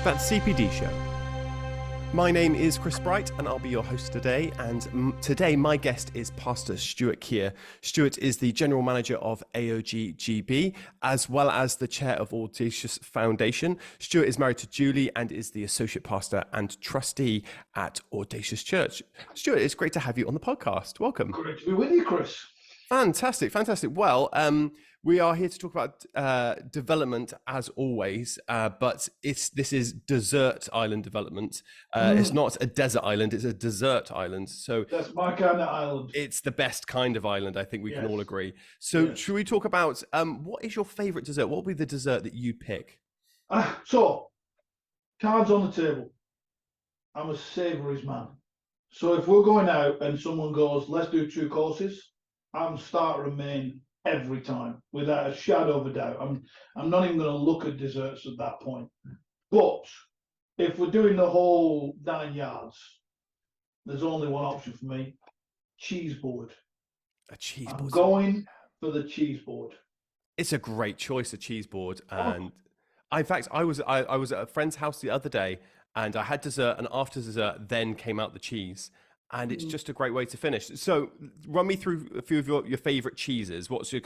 That CPD show. My name is Chris Bright and I'll be your host today. And today my guest is Pastor Stuart Keir. Stuart is the General Manager of AOG GB, as well as the Chair of Audacious Foundation. Stuart is married to Julie and is the Associate Pastor and Trustee at Audacious Church. Stuart, it's great to have you on the podcast. Welcome. Great to be with you, Chris. Fantastic. Well, we are here to talk about development as always, but this is desert island development. It's not a desert island, it's a desert island. So that's my kind of island. It's the best kind of island, I think we can all agree. So should we talk about what is your favorite dessert? What would be the dessert that you pick? So, cards on the table. I'm a savouries man. So if we're going out and someone goes, let's do 2 courses, I'm starter and main every time, without a shadow of a doubt. I'm not even going to look at desserts at that point. But if we're doing the whole 9 yards, there's only one option for me: cheese board. A cheese board. I'm going for the cheese board. It's a great choice, a cheese board. And in fact, I was at a friend's house the other day, and I had dessert, and after dessert, then came out the cheese. And it's just a great way to finish. So run me through a few of your favorite cheeses. What's your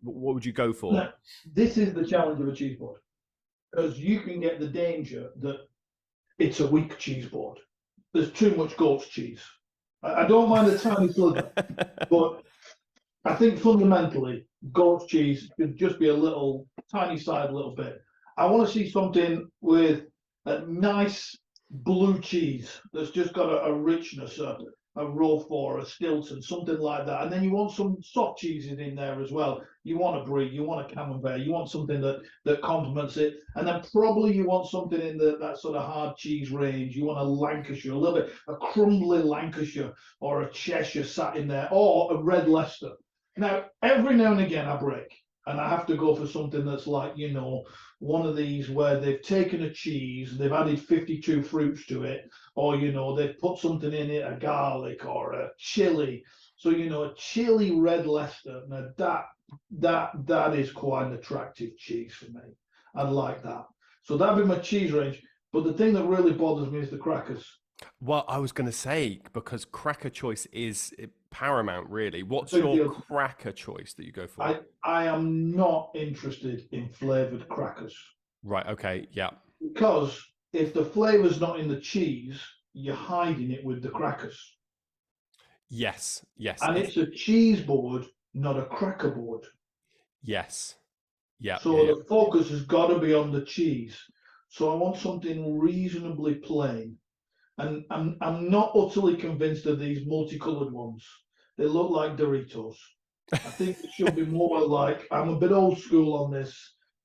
what would you go for? Now, this is the challenge of a cheese board, because you can get the danger that it's a weak cheese board. There's too much goat's cheese. I don't mind a tiny sliver, but I think fundamentally goat's cheese should just be a little tiny side, a little bit. I want to see something with a nice blue cheese that's just got a richness, a Roquefort, a Stilton, something like that. And then you want some soft cheeses in there as well. You want a brie, you want a camembert, you want something that complements it. And then probably you want something in that sort of hard cheese range. You want a Lancashire, a little bit, a crumbly Lancashire or a Cheshire sat in there, or a red Leicester. Now, every now and again I break, and I have to go for something that's like, one of these where they've taken a cheese, they've added 52 fruits to it, or, they've put something in it, a garlic or a chili. So, a chili red Leicester, now that is quite an attractive cheese for me. I like that. So that'd be my cheese range. But the thing that really bothers me is the crackers. Well, I was going to say, because cracker choice is paramount, really. What's your cracker choice that you go for? I am not interested in flavoured crackers. Right, okay, yeah. Because if the flavour's not in the cheese, you're hiding it with the crackers. Yes. And it's a cheese board, not a cracker board. Yes. Yeah. So the focus has got to be on the cheese. So I want something reasonably plain. And I'm not utterly convinced of these multicoloured ones. They look like Doritos. I think it should be more like, I'm a bit old school on this.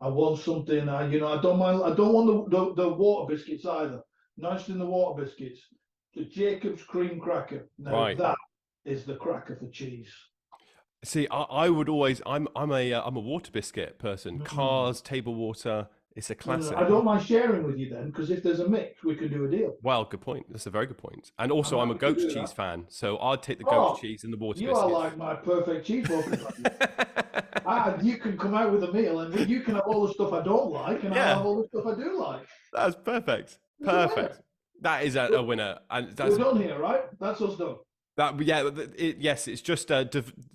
I want something, I don't mind. I don't want the water biscuits either. Not just in the water biscuits. The Jacob's cream cracker. Now that is the cracker for cheese. See, I would always. I'm a water biscuit person. Cars, table water. It's a classic. I don't mind sharing with you then, because if there's a mix, we can do a deal. Well, good point. That's a very good point. And also, I'm a goat cheese fan, so I'd take the goat cheese and the water biscuits. You are like my perfect cheese broker. You can come out with a meal, and you can have all the stuff I don't like, and I'll have all the stuff I do like. That's perfect. Perfect. That is a winner. And that's, we're done here, right? That's us done. Yes, it's just a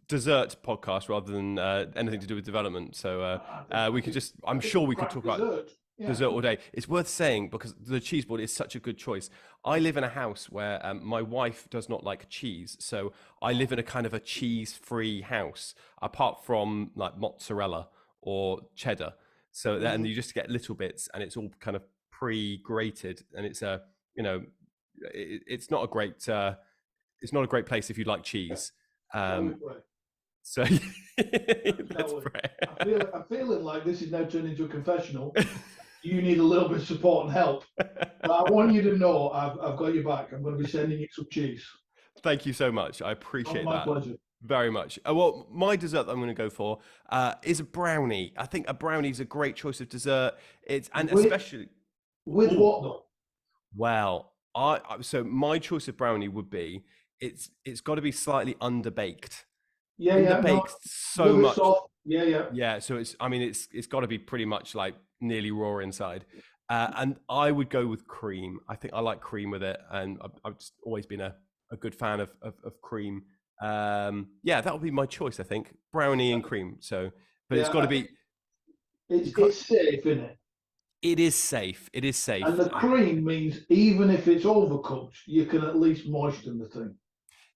dessert podcast rather than anything to do with development. So we could just, I'm sure we could talk about dessert all day. It's worth saying, because the cheese board is such a good choice. I live in a house where my wife does not like cheese. So I live in a kind of a cheese-free house, apart from like mozzarella or cheddar. So and you just get little bits, and it's all kind of pre-grated, and it's it's not a great... it's not a great place if you like cheese. So let's pray. I'm feeling like this is now turned into a confessional. You need a little bit of support and help. But I want you to know I've got your back. I'm going to be sending you some cheese. Thank you so much. I appreciate that. My pleasure. Very much. Well, my dessert that I'm going to go for is a brownie. I think a brownie is a great choice of dessert. Especially with what though? Well, so my choice of brownie would be it's got to be slightly underbaked. Underbaked so much. Soft. Yeah. So it's got to be pretty much like nearly raw inside. And I would go with cream. I think I like cream with it, and I've just always been a good fan of cream. Yeah, that would be my choice. I think brownie and cream. So, but it's Yeah, got to I think be. You can't. it's safe, isn't it? It is safe. It is And safe. the cream means even if it's overcooked, you can at least moisten the thing.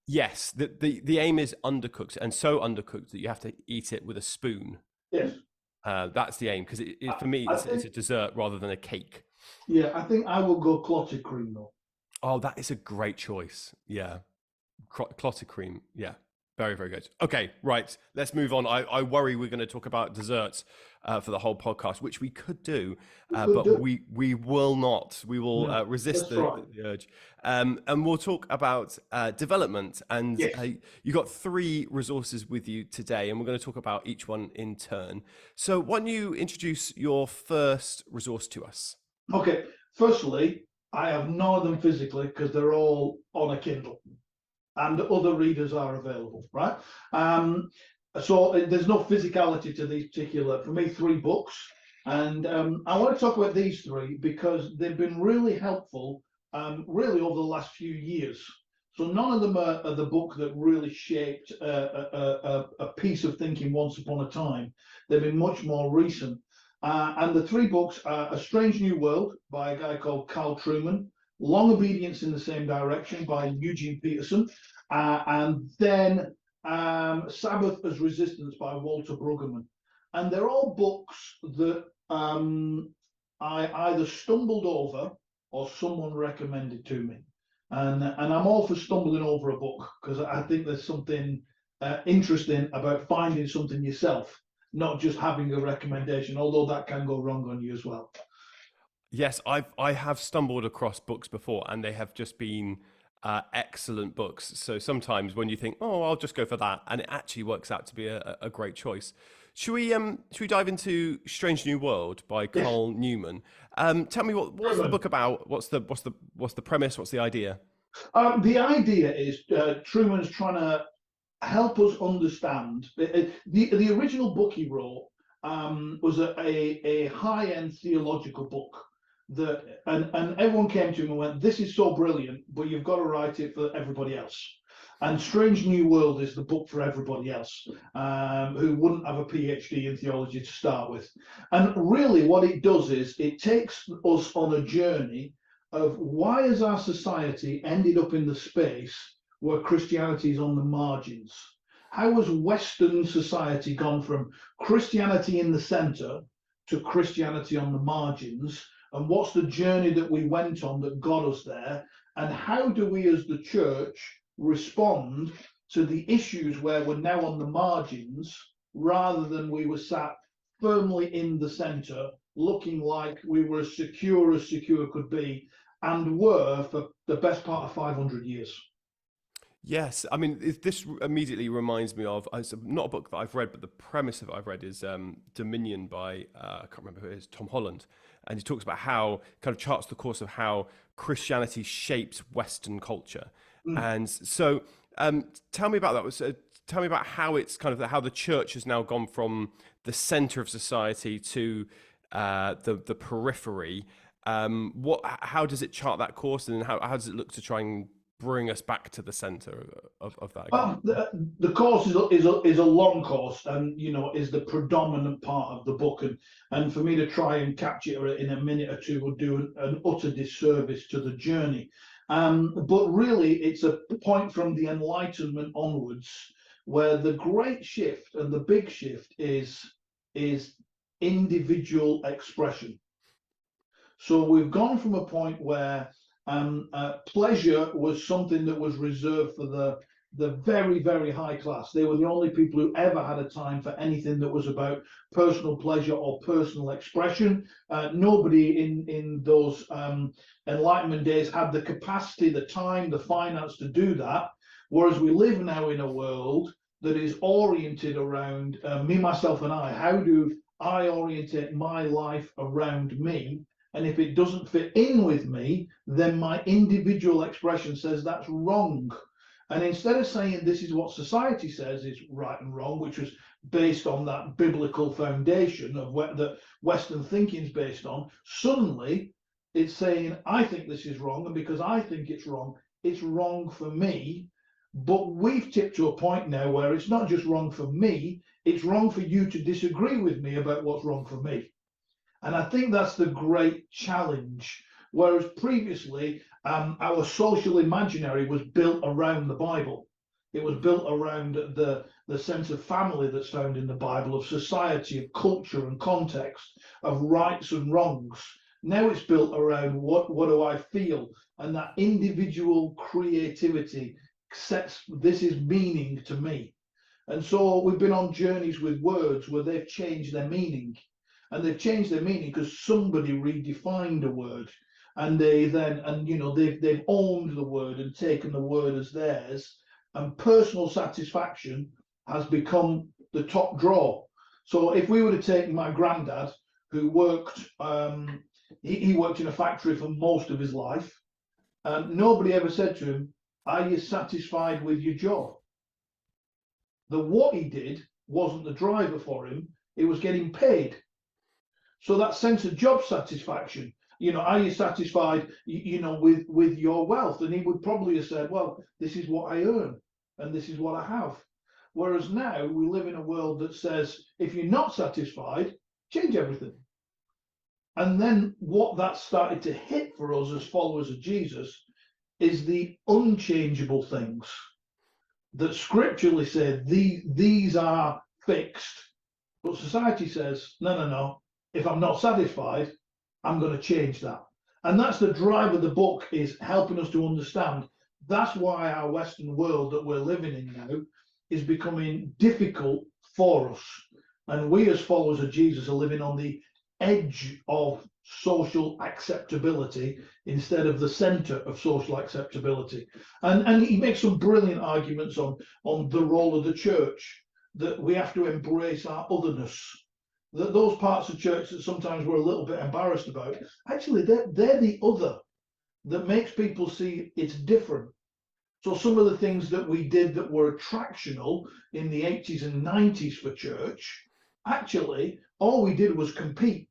Yes, the aim is undercooked, and so undercooked that you have to eat it with a spoon. Yes. That's the aim, because for me I it's think, a dessert rather than a cake. yeah, I think I will go clotted cream though. Oh, that is a great choice. Yeah, clotted cream. Yeah, very very good. Okay, right. Let's move on. I worry we're going to talk about desserts for the whole podcast, which we could do, We could but do. we will not. We will No, resist let's try. the urge, and we'll talk about development. And Yes. you got 3 resources with you today, and we're going to talk about each one in turn. So, why don't you introduce your first resource to us? Okay. Firstly, I have none of them physically because they're all on a Kindle, and other readers are available, right? So there's no physicality to these particular, for me, 3 books. And I want to talk about these 3 because they've been really helpful, really over the last few years. So none of them are the book that really shaped a piece of thinking once upon a time. They've been much more recent. And the 3 books are A Strange New World by a guy called Carl Trueman, Long Obedience in the Same Direction by Eugene Peterson, and then Sabbath as Resistance by Walter Brueggemann. And they're all books that I either stumbled over or someone recommended to me. And I'm all for stumbling over a book because I think there's something interesting about finding something yourself, not just having a recommendation, although that can go wrong on you as well. Yes, I have stumbled across books before, and they have just been excellent books. So sometimes when you think, "Oh, I'll just go for that," and it actually works out to be a great choice. Should we dive into Strange New World by Yes. Carl Newman? Tell me what's the book about? What's the premise? What's the idea? The idea is Truman's trying to help us understand. The original book he wrote was a high end theological book that, and everyone came to him and went, "This is so brilliant, but you've got to write it for everybody else." And Strange New World is the book for everybody else who wouldn't have a PhD in theology to start with. And really, what it does is it takes us on a journey of why has our society ended up in the space where Christianity is on the margins. How has Western society gone from Christianity in the center to Christianity on the margins? And what's the journey that we went on that got us there? And how do we as the church respond to the issues where we're now on the margins rather than we were sat firmly in the center, looking like we were as secure could be, and were for the best part of 500 years. Yes, I mean this immediately reminds me of it's not a book that I've read, but the premise of it I've read is Dominion by I can't remember who it is, Tom Holland, and he talks about how kind of charts the course of how Christianity shapes Western culture, and so tell me about that. Tell me about how it's kind of how the church has now gone from the center of society to the periphery. How does it chart that course, and how does it look to try and bring us back to the center of that again? Well, the course is a long course, and is the predominant part of the book, and for me to try and capture it in a minute or two would do an utter disservice to the journey. But really, it's a point from the Enlightenment onwards where the great shift and the big shift is individual expression. So we've gone from a point where pleasure was something that was reserved for the very, very high class. They were the only people who ever had a time for anything that was about personal pleasure or personal expression. Nobody in those Enlightenment days had the capacity, the time, the finance to do that. Whereas we live now in a world that is oriented around me, myself, and I. How do I orientate my life around me? And if it doesn't fit in with me, then my individual expression says that's wrong. And instead of saying this is what society says is right and wrong, which was based on that biblical foundation of what the Western thinking is based on, suddenly it's saying, I think this is wrong, and because I think it's wrong for me. But we've tipped to a point now where it's not just wrong for me, it's wrong for you to disagree with me about what's wrong for me. And I think that's the great challenge. Whereas previously, our social imaginary was built around the Bible. It was built around the sense of family that's found in the Bible, of society, of culture and context, of rights and wrongs. Now it's built around what do I feel? And that individual creativity sets, this is meaning to me. And so we've been on journeys with words where they've changed their meaning. And they've changed their meaning because somebody redefined a word. And they've owned the word and taken the word as theirs. And personal satisfaction has become the top draw. So if we were to take my granddad, who worked, he worked in a factory for most of his life, and nobody ever said to him, are you satisfied with your job? What he did wasn't the driver for him, it was getting paid. So that sense of job satisfaction, are you satisfied, with your wealth? And he would probably have said, well, this is what I earn and this is what I have. Whereas now we live in a world that says, if you're not satisfied, change everything. And then what that started to hit for us as followers of Jesus is the unchangeable things that scripturally say these are fixed. But society says, no. If I'm not satisfied, I'm going to change that. And that's the drive of the book, is helping us to understand. That's why our Western world that we're living in now is becoming difficult for us. And we as followers of Jesus are living on the edge of social acceptability instead of the center of social acceptability. And he makes some brilliant arguments on the role of the church, that we have to embrace our otherness, that those parts of church that sometimes we're a little bit embarrassed about, actually they're the other that makes people see it's different. So some of the things that we did that were attractional in the 80s and 90s for church, actually all we did was compete.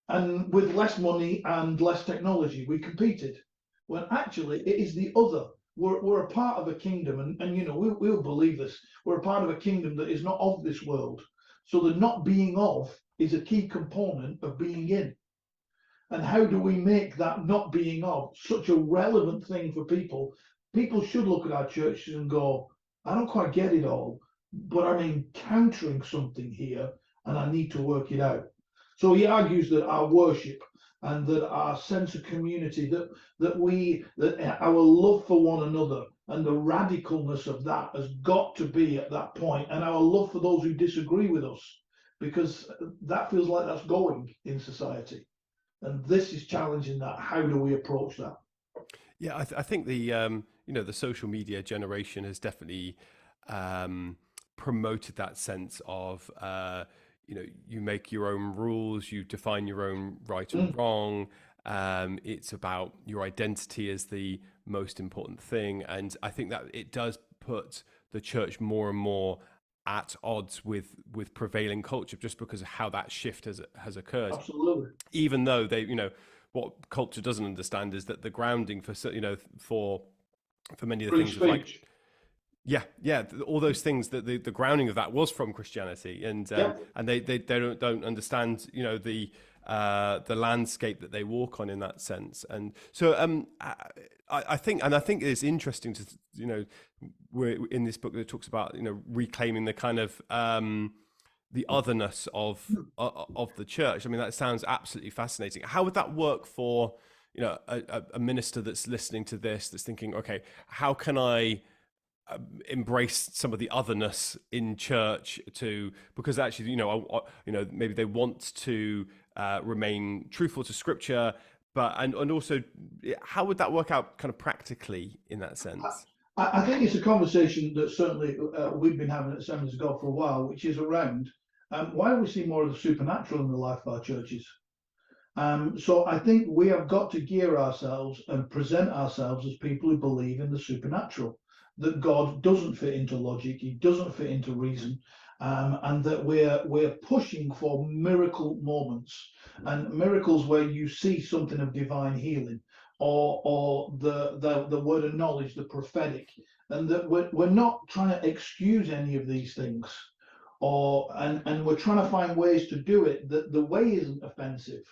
And with less money and less technology, we competed. When actually it is the other. We're a part of a kingdom, and we'll believe this. We're a part of a kingdom that is not of this world. So the not being of is a key component of being in. And how do we make that not being of such a relevant thing for people? People should look at our churches and go, I don't quite get it all, but I'm encountering something here and I need to work it out. So he argues that our worship and that our sense of community, that our love for one another and the radicalness of that has got to be at that point, and our love for those who disagree with us, because that feels like that's going in society. And this is challenging that. How do we approach that? Yeah, I think the the social media generation has definitely promoted that sense of you make your own rules, you define your own right and wrong. It's about your identity as the most important thing, and I think that it does put the church more and more at odds with prevailing culture, just because of how that shift has occurred. Absolutely. Even though they, what culture doesn't understand is that the grounding for many of the things, like all those things, that the grounding of that was from Christianity, and they don't understand the landscape that they walk on in that sense. And so I think it's interesting to we're in this book that talks about reclaiming the kind of the otherness of the church. I mean, that sounds absolutely fascinating. How would that work for a minister that's listening to this, that's thinking, okay, how can I embrace some of the otherness in church, because actually maybe they want to remain truthful to scripture, but and also how would that work out kind of practically in that sense? I think it's a conversation that certainly we've been having at Assemblies of God for a while, which is around why do we see more of the supernatural in the life of our churches? So I think we have got to gear ourselves and present ourselves as people who believe in the supernatural, that God doesn't fit into logic, he doesn't fit into reason, and that we're pushing for miracle moments and miracles where you see something of divine healing, or the word of knowledge, the prophetic, and that we're not trying to excuse any of these things, and we're trying to find ways to do it that the way isn't offensive.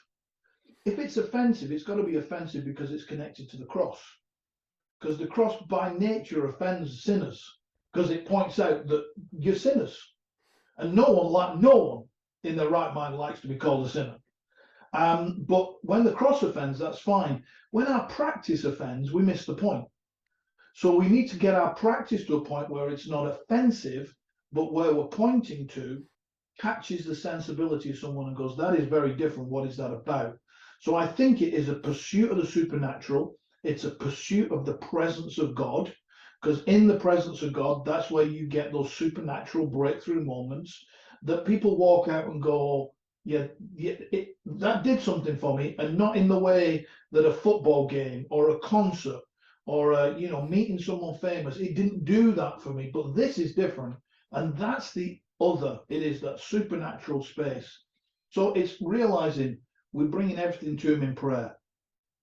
If it's offensive, it's got to be offensive because it's connected to the cross. Because the cross by nature offends sinners, because it points out that you're sinners. And no one in their right mind likes to be called a sinner. But when the cross offends, that's fine. When our practice offends, we miss the point. So we need to get our practice to a point where it's not offensive, but where we're pointing to catches the sensibility of someone and goes, that is very different. What is that about? So I think it is a pursuit of the supernatural. It's a pursuit of the presence of God, because in the presence of God, that's where you get those supernatural breakthrough moments that people walk out and go, yeah, that did something for me, and not in the way that a football game or a concert or meeting someone famous, it didn't do that for me, but this is different. And that's the other. It is that supernatural space. So it's realizing we're bringing everything to him in prayer,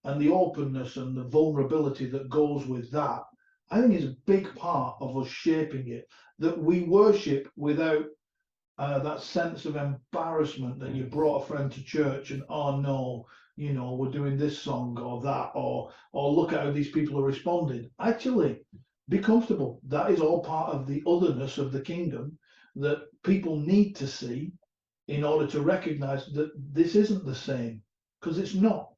and the openness and the vulnerability that goes with that, I think, is a big part of us shaping it, that we worship without that sense of embarrassment that you brought a friend to church and, oh no, we're doing this song or that, or look at how these people are responding. Actually, be comfortable. That is all part of the otherness of the kingdom that people need to see in order to recognize that this isn't the same, because it's not.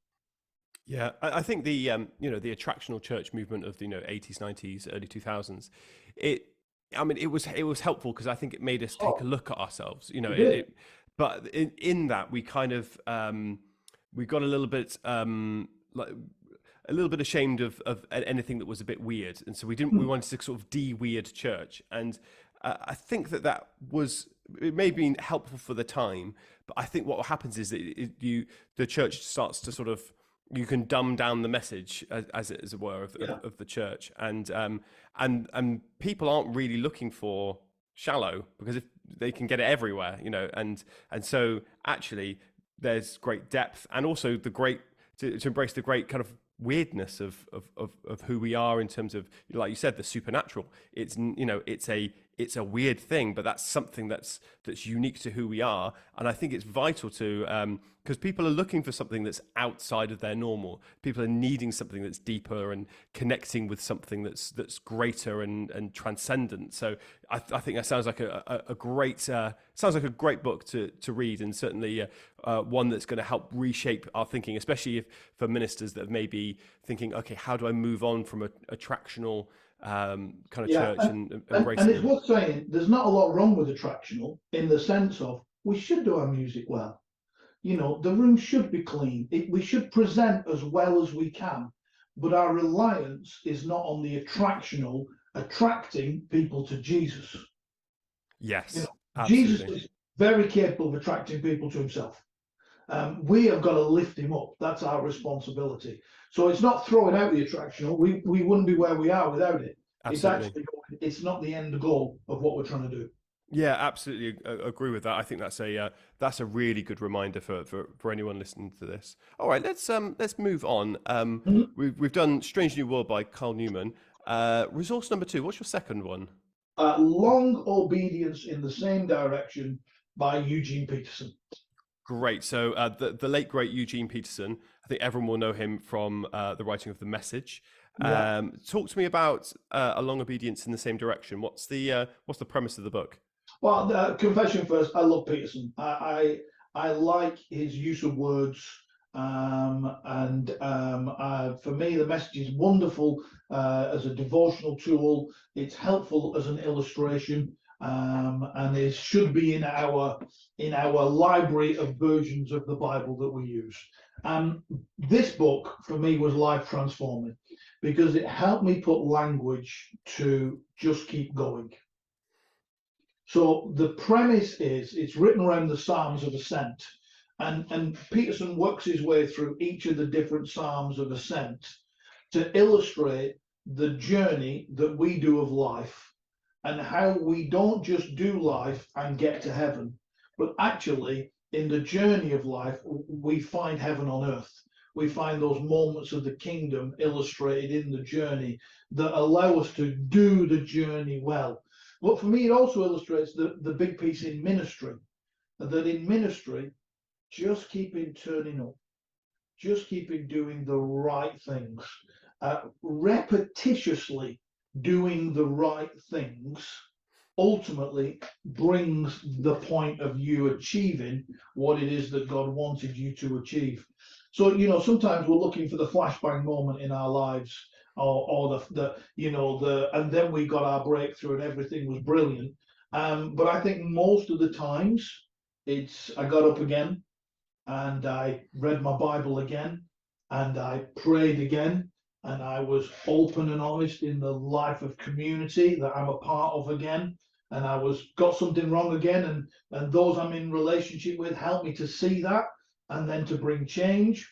Yeah, I think the the attractional church movement of the 80s, 90s, early 2000s, it it was helpful because I think it made us take a Oh, look at ourselves. it did. But in that we kind of we got a little bit like a little bit ashamed of anything that was a bit weird, and so we wanted to sort of de-weird church, and I think that was, it may have been helpful for the time, but I think what happens is that the church starts to sort of, you can dumb down the message as it were of the church, and people aren't really looking for shallow, because if they can get it everywhere, and so actually there's great depth, and also the great to embrace the great kind of weirdness of who we are in terms of, like you said, the supernatural. It's it's a weird thing, but that's something that's unique to who we are, and I think it's vital to, because people are looking for something that's outside of their normal. People are needing something that's deeper and connecting with something that's greater and transcendent. So I think that sounds like a great book to read, and certainly one that's going to help reshape our thinking, especially if for ministers that may be thinking, okay, how do I move on from a attractional kind of church and embrace and it? it's worth saying there's not a lot wrong with attractional, in the sense of we should do our music well. The room should be clean. We should present as well as we can, but our reliance is not on the attractional, attracting people to Jesus. Yes, Jesus absolutely. is very capable of attracting people to himself. We have got to lift him up. That's our responsibility. So it's not throwing out the attractional. We wouldn't be where we are without it. It's Absolutely. actually, it's not the end goal of what we're trying to do. Yeah, absolutely agree with that. I think that's a really good reminder for anyone listening to this. All right, let's move on. Mhm. We've done Strange New World by Carl Newman. Resource number 2. What's your second one? Long Obedience in the Same Direction by Eugene Peterson. Great. So the late great Eugene Peterson. I think everyone will know him from the writing of The Message. Yeah. Talk to me about A Long Obedience in the Same Direction. What's the premise of the book? Well, confession first. I love Peterson. I like his use of words, and for me, the message is wonderful as a devotional tool. It's helpful as an illustration, and it should be in our library of versions of the Bible that we use. This book for me was life transforming, because it helped me put language to just keep going. So the premise is it's written around the Psalms of Ascent, and Peterson works his way through each of the different Psalms of Ascent to illustrate the journey that we do of life, and how we don't just do life and get to heaven, but actually in the journey of life, we find heaven on earth. We find those moments of the kingdom illustrated in the journey that allow us to do the journey well. But for me, it also illustrates the big piece in ministry, that in ministry, just keeping turning up, just keeping doing the right things, repetitiously doing the right things ultimately brings the point of you achieving what it is that God wanted you to achieve. So, sometimes we're looking for the flashbang moment in our lives, or and then we got our breakthrough and everything was brilliant. But I think most of the times I got up again and I read my Bible again and I prayed again and I was open and honest in the life of community that I'm a part of again. And I got something wrong again, and those I'm in relationship with helped me to see that and then to bring change.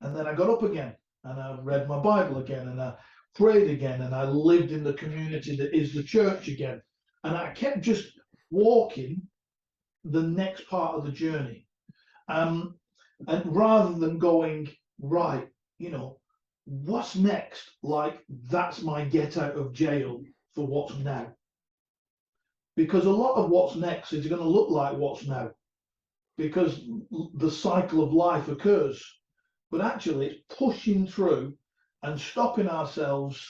And then I got up again and I read my Bible again and I prayed again and I lived in the community that is the church again. And I kept just walking the next part of the journey. And rather than going, right, what's next? Like, that's my get out of jail for what's now. Because a lot of what's next is going to look like what's now, because the cycle of life occurs. But actually, it's pushing through and stopping ourselves,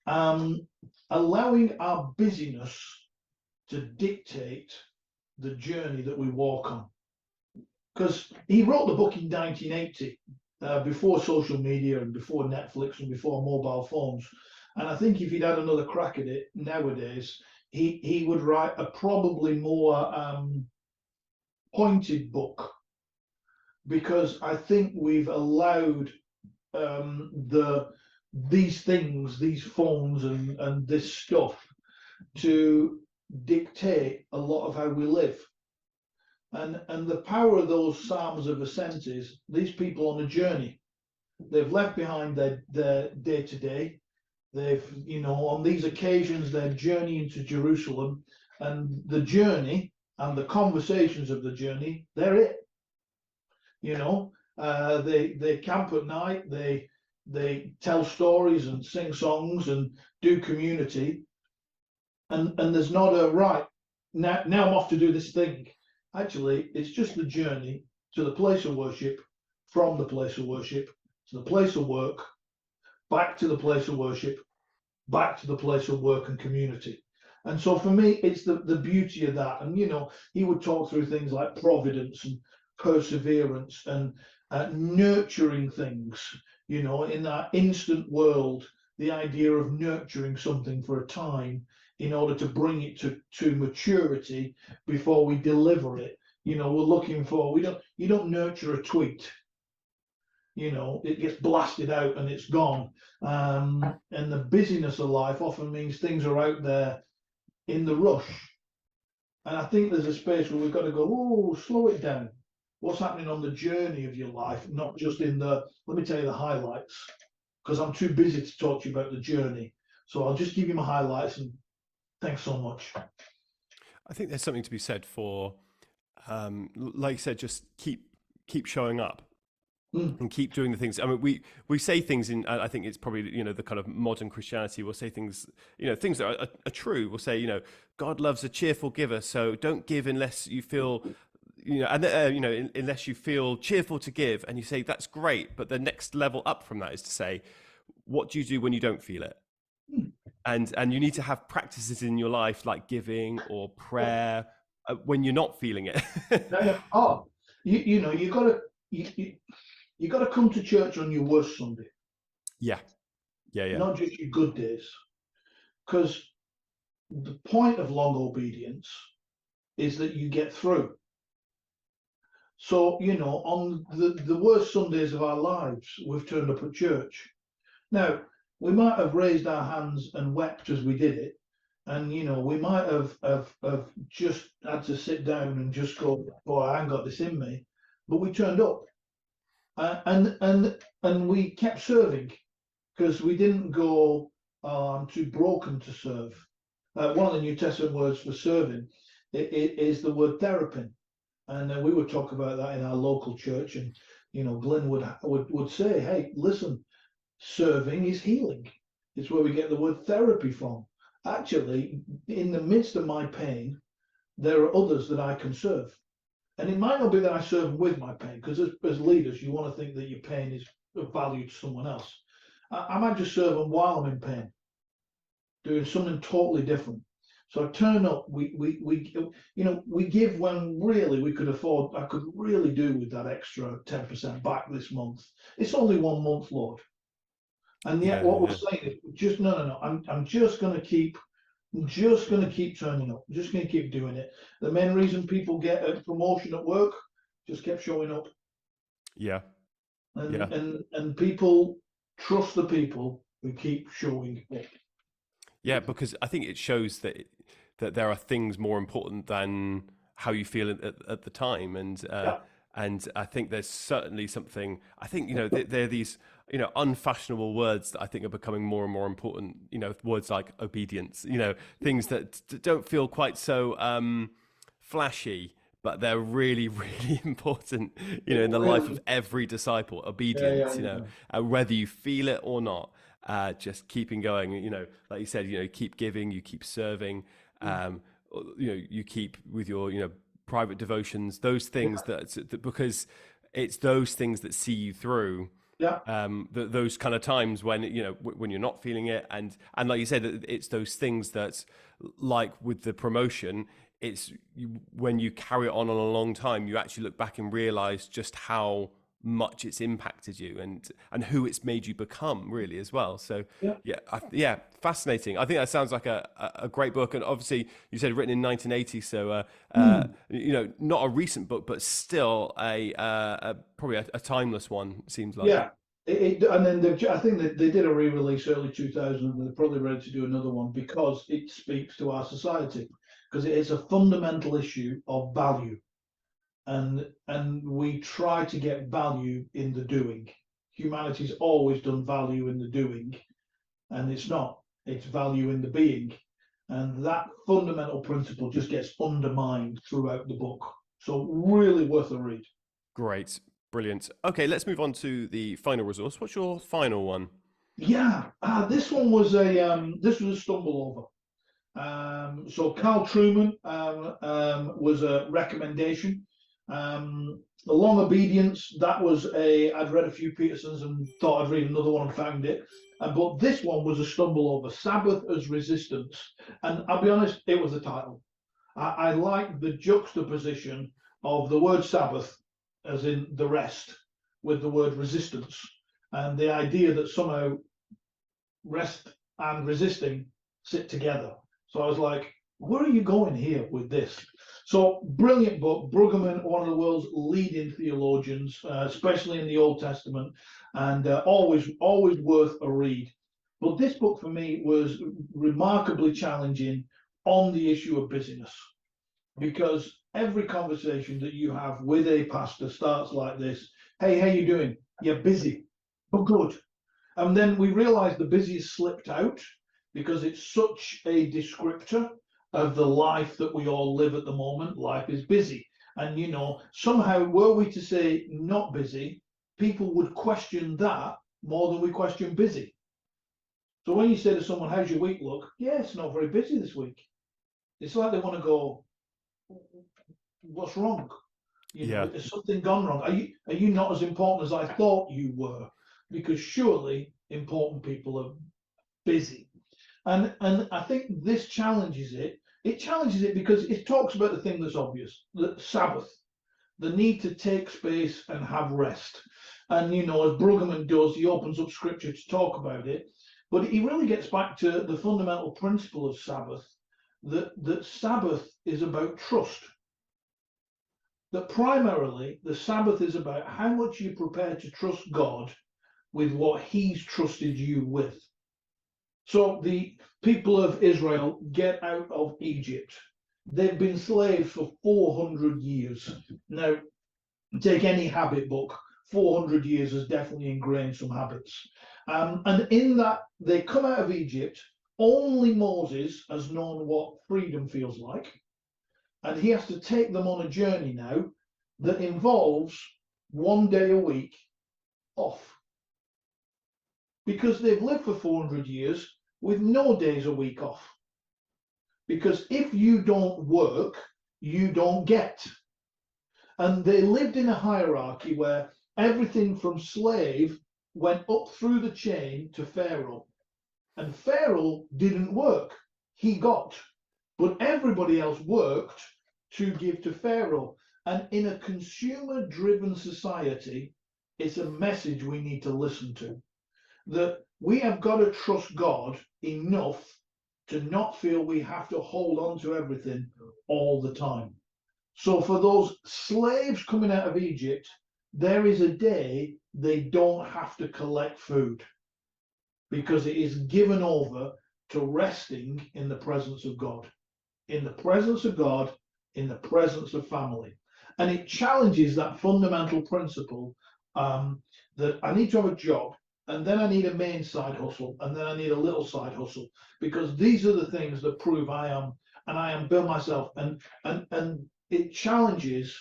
allowing our busyness to dictate the journey that we walk on. Because he wrote the book in 1980, before social media and before Netflix and before mobile phones. And I think if he'd had another crack at it nowadays, he would write a probably more pointed book, because I think we've allowed these things, these phones and this stuff to dictate a lot of how we live. And the power of those Psalms of Ascent is these people on a journey. They've left behind their day to day. They've, on these occasions, they're journeying to Jerusalem, and the journey and the conversations of the journey, they're it. They camp at night, they tell stories and sing songs and do community. And there's not a right, now I'm off to do this thing. Actually, it's just the journey to the place of worship, from the place of worship to the place of work, back to the place of worship, back to the place of work and community. And so for me, it's the beauty of that. And, he would talk through things like providence and perseverance and nurturing things, in that instant world, the idea of nurturing something for a time in order to bring it to maturity before we deliver it. We're looking for, you don't nurture a tweet. It gets blasted out and it's gone. And the busyness of life often means things are out there in the rush. And I think there's a space where we've got to go, oh, slow it down. What's happening on the journey of your life, not just in let me tell you the highlights, because I'm too busy to talk to you about the journey. So I'll just give you my highlights, and thanks so much. I think there's something to be said for, like you said, just keep showing up. And keep doing the things. I mean, we say things in. I think it's probably the kind of modern Christianity. We'll say things, things that are true. We'll say, God loves a cheerful giver, so don't give unless you feel, unless you feel cheerful to give. And you say that's great, but the next level up from that is to say, what do you do when you don't feel it? And you need to have practices in your life like giving or prayer when you're not feeling it. You got to. You got to come to church on your worst Sunday. Yeah. Not just your good days. Because the point of long obedience is that you get through. So, on the worst Sundays of our lives, we've turned up at church. Now, we might have raised our hands and wept as we did it. And, we might have just had to sit down and just go, boy, I ain't got this in me. But we turned up. And we kept serving, because we didn't go, oh, I'm too broken to serve. one of the New Testament words for serving it is the word therapy. And we would talk about that in our local church. And, Glenn would say, hey, listen, serving is healing. It's where we get the word therapy from. Actually, in the midst of my pain, there are others that I can serve. And it might not be that I serve with my pain, because as leaders, you want to think that your pain is of value to someone else. I might just serve them while I'm in pain, doing something totally different. So I turn up, we give when really we could afford. I could really do with that extra 10% back this month. It's only 1 month, Lord. And yet what we're saying is just no. I'm just going to keep turning up. I'm just going to keep doing it. The main reason people get a promotion at work, just kept showing up. Yeah. And people trust the people who keep showing up. Yeah, because I think it shows that there are things more important than how you feel at the time, and I think there's certainly something. I think there are these unfashionable words that I think are becoming more and more important. Words like obedience. Things that don't feel quite so flashy, but they're really, really important. In the life of every disciple, obedience. Whether you feel it or not. Just keeping going, like you said, keep giving, you keep serving, you keep with your, private devotions, those things that because it's those things that see you through. Those kind of times when when you're not feeling it, and like you said, it's those things that, like with the promotion, it's when you carry it on a long time, you actually look back and realize just how much it's impacted you and who it's made you become, really, as well. So fascinating. I think that sounds like a great book, and obviously you said written in 1980, so not a recent book, but still probably a timeless one, it seems like. And then I think that they did a re-release early 2000, and they're probably ready to do another one because it speaks to our society, because it is a fundamental issue of value. And we try to get value in the doing. Humanity's always done value in the doing, and it's not. It's value in the being. And that fundamental principle just gets undermined throughout the book. So really worth a read. Great. Brilliant. Okay, let's move on to the final resource. What's your final one? This one was a stumble over. So Carl Trueman was a recommendation. The Long Obedience, I'd read a few Petersons and thought I'd read another one and found it. But this one was a stumble over, Sabbath as Resistance. And I'll be honest, it was the title. I like the juxtaposition of the word Sabbath, as in the rest, with the word resistance. And the idea that somehow rest and resisting sit together. So I was like, where are you going here with this? So brilliant book. Brueggemann, one of the world's leading theologians, especially in the Old Testament, and always worth a read. But this book for me was remarkably challenging on the issue of busyness, because every conversation that you have with a pastor starts like this: hey, how you doing? You're busy, but good. And then we realize the busy has slipped out because it's such a descriptor of the life that we all live at the moment. Life is busy. And, somehow, were we to say not busy, people would question that more than we question busy. So when you say to someone, how's your week look? Yeah, it's not very busy this week. It's like they want to go, what's wrong? Has something gone wrong? Are you not as important as I thought you were? Because surely important people are busy. And I think this challenges it. It challenges it because it talks about the thing that's obvious, the Sabbath, the need to take space and have rest. And, as Brueggemann does, he opens up scripture to talk about it. But he really gets back to the fundamental principle of Sabbath, that Sabbath is about trust. That primarily the Sabbath is about how much you're prepared to trust God with what he's trusted you with. So the people of Israel get out of Egypt. They've been slaves for 400 years. Now, take any habit book, 400 years has definitely ingrained some habits. And in that, they come out of Egypt only Moses has known what freedom feels like. And he has to take them on a journey now that involves 1 day a week off. Because they've lived for 400 years with no days a week off. Because if you don't work, you don't get. And they lived in a hierarchy where everything from slave went up through the chain to Pharaoh. And Pharaoh didn't work, he got. But everybody else worked to give to Pharaoh. And in a consumer-driven society, it's a message we need to listen to. That we have got to trust God enough to not feel we have to hold on to everything all the time. So for those slaves coming out of Egypt, there is a day they don't have to collect food because it is given over to resting in the presence of God. In the presence of God, in the presence of family. And it challenges that fundamental principle that I need to have a job, and then I need a main side hustle, and then I need a little side hustle, because these are the things that prove I am built myself. And it challenges,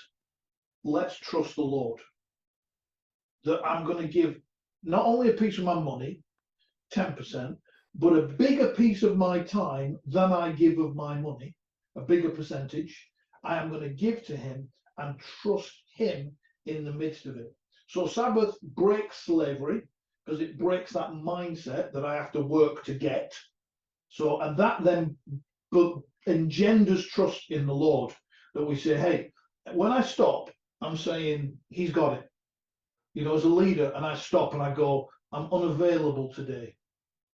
let's trust the Lord. That I'm going to give not only a piece of my money, 10%, but a bigger piece of my time than I give of my money, a bigger percentage. I am going to give to him and trust him in the midst of it. So Sabbath breaks slavery because it breaks that mindset that I have to work to get. So, and that then engenders trust in the Lord, that we say, hey, when I stop, I'm saying he's got it. You know, as a leader, and I stop and I go, I'm unavailable today.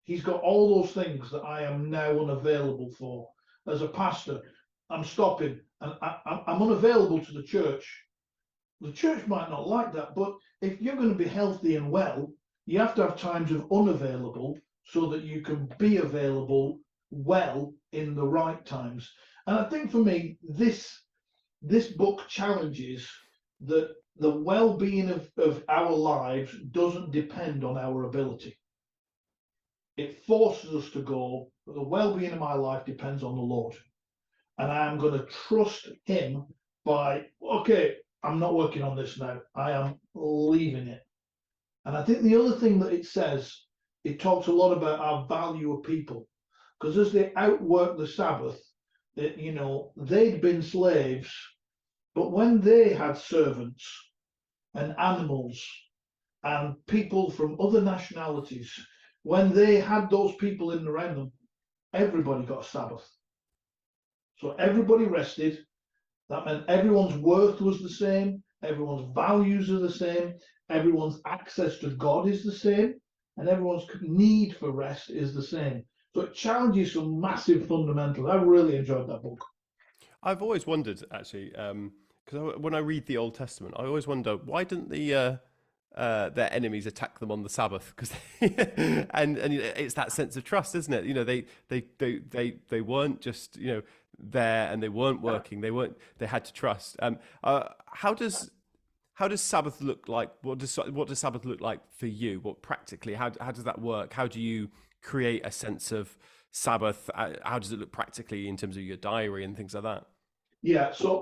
He's got all those things that I am now unavailable for. As a pastor, I'm stopping and I'm unavailable to the church. The church might not like that, but if you're going to be healthy and well, you have to have times of unavailable so that you can be available well in the right times. And I think for me, this book challenges that the well-being of our lives doesn't depend on our ability. It forces us to go, the well-being of my life depends on the Lord. And I am going to trust him by, okay, I'm not working on this now. I am leaving it. And I think the other thing that it says, it talks a lot about our value of people. Because as they outwork the Sabbath, you know, they'd been slaves, but when they had servants and animals and people from other nationalities, when they had those people in and around them, everybody got a Sabbath. So everybody rested. That meant everyone's worth was the same, everyone's values are the same, everyone's access to God is the same, and everyone's need for rest is the same. So it challenges some massive fundamentals. I really enjoyed that book. I've always wondered, actually, because when I read the Old Testament, I always wonder, why didn't their enemies attack them on the Sabbath? Because and it's that sense of trust, isn't it? You know, they weren't just, you know, there, and they weren't working. They had to trust. How does Sabbath look like? What does Sabbath look like for you? What practically? How does that work? How do you create a sense of Sabbath? How does it look practically in terms of your diary and things like that? Yeah, so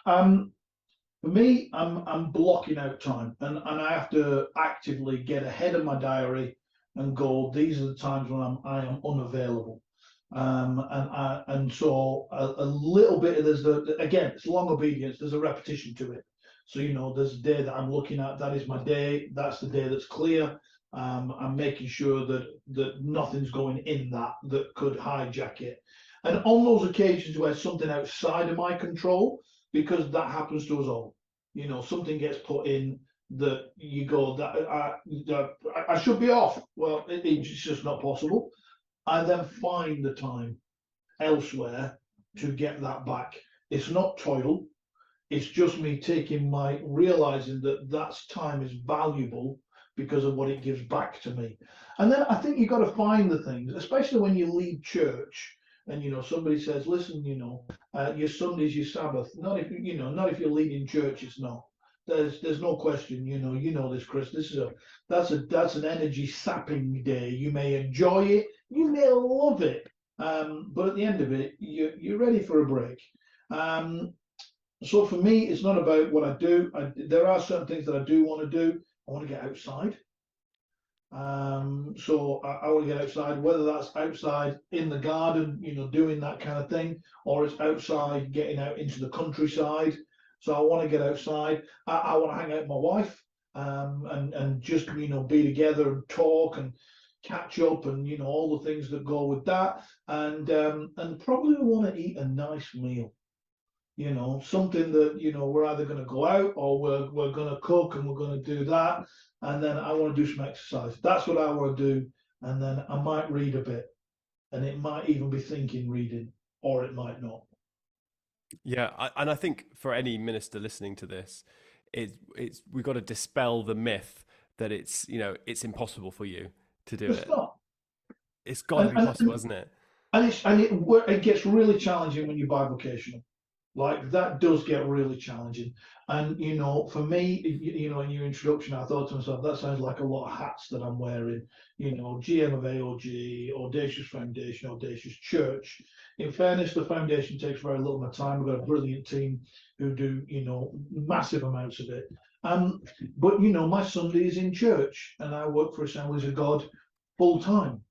for me, I'm blocking out time, and I have to actively get ahead of my diary and go, these are the times when I am unavailable. And so a little bit of again, it's long obedience, there's a repetition to it. So, you know, there's a day that I'm looking at, that is my day, that's the day that's clear. I'm making sure that nothing's going in that could hijack it. And on those occasions where something outside of my control, because that happens to us all, you know, something gets put in that you go, that I should be off. Well, it's just not possible. I then find the time elsewhere to get that back. It's not toil. It's just me realizing that time is valuable because of what it gives back to me. And then I think you've got to find the things, especially when you lead church and, you know, somebody says, listen, you know, your Sunday's your Sabbath. Not if you're leading church, it's not. There's no question, you know this, Chris. That's an energy sapping day. You may enjoy it, You may love it, but at the end of it, you're ready for a break. So for me, it's not about what I do. There are certain things that I do want to do. I want to get outside. So I want to get outside, whether that's outside in the garden, doing that kind of thing, or it's outside getting out into the countryside. So I want to get outside. I want to hang out with my wife, and just be together and talk and catch up, and all the things that go with that, and probably want to eat a nice meal. Something that we're either going to go out, or we're going to cook, and we're going to do that, and then I want to do some exercise. That's what I want to do, and then I might read a bit, and it might even be thinking reading, or it might not. Yeah, and I think for any minister listening to this, it's we've got to dispel the myth that it's impossible for you to do It's it. not. It's got to be possible, hasn't it? And it gets really challenging when you're bivocational. Like, that does get really challenging. And for me, in your introduction, I thought to myself, that sounds like a lot of hats that I'm wearing. GM of AOG, Audacious Foundation, Audacious Church. In fairness, the foundation takes very little of my time. We've got a brilliant team who do massive amounts of it. But my Sunday is in church, and I work for Assemblies of God full time.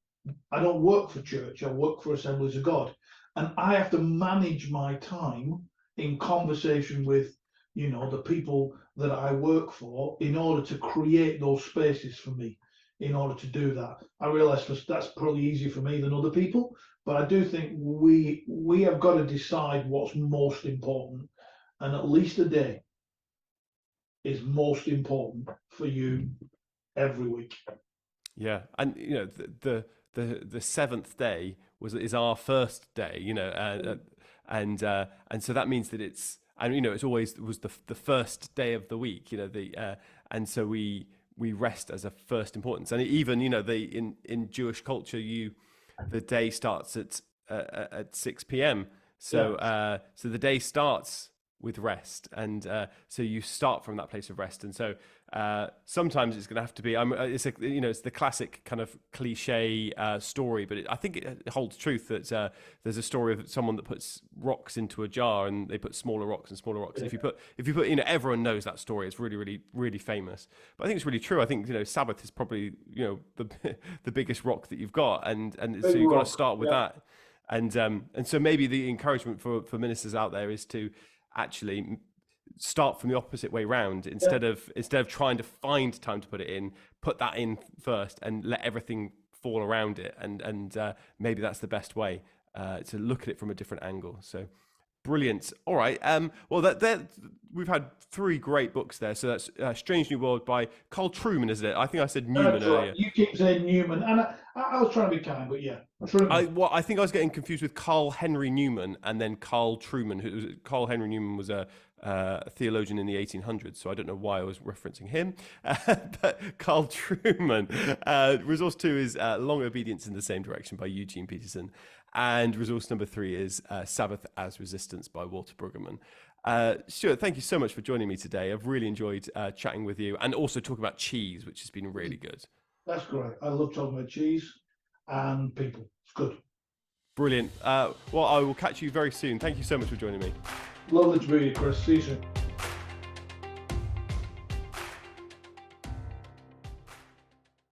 I don't work for church, I work for Assemblies of God. And I have to manage my time in conversation with, the people that I work for, in order to create those spaces for me. In order to do that, I realise that's probably easier for me than other people, but I do think we have got to decide what's most important, and at least a day is most important for you every week. Yeah, and the seventh day is our first day, and so that means that it's always was the first day of the week, and so we rest as a first importance, and even in Jewish culture, the day starts at 6 p.m. So so the day starts with rest, and so you start from that place of rest, and so sometimes it's going to have to be it's the classic kind of cliche story, but I think it holds truth that there's a story of someone that puts rocks into a jar, and they put smaller rocks and smaller rocks. And if you put everyone knows that story. It's really, really, really famous, but I think it's really true. I think Sabbath is probably the biggest rock that you've got, and so you've got to start with that. And so maybe the encouragement for ministers out there is to actually start from the opposite way round. Instead of trying to find time to put it in, put that in first and let everything fall around it, and maybe that's the best way to look at it from a different angle. So brilliant. All right. Well, that we've had 3 great books there. So that's Strange New World by Carl Trueman, isn't it? I think I said Newman earlier. You keep saying Newman, and I was trying to be kind, but yeah, Trueman. I think I was getting confused with Carl Henry Newman and then Carl Trueman. Carl Henry Newman was a theologian in the 1800s, so I don't know why I was referencing him. But Carl Trueman. Resource 2 is Long Obedience in the Same Direction by Eugene Peterson. And resource number 3 is Sabbath as Resistance by Walter Brueggemann. Stuart, thank you so much for joining me today. I've really enjoyed chatting with you, and also talking about cheese, which has been really good. That's great. I love talking about cheese and people. It's good. Brilliant. Well, I will catch you very soon. Thank you so much for joining me. Lovely to be here, Chris. See you soon.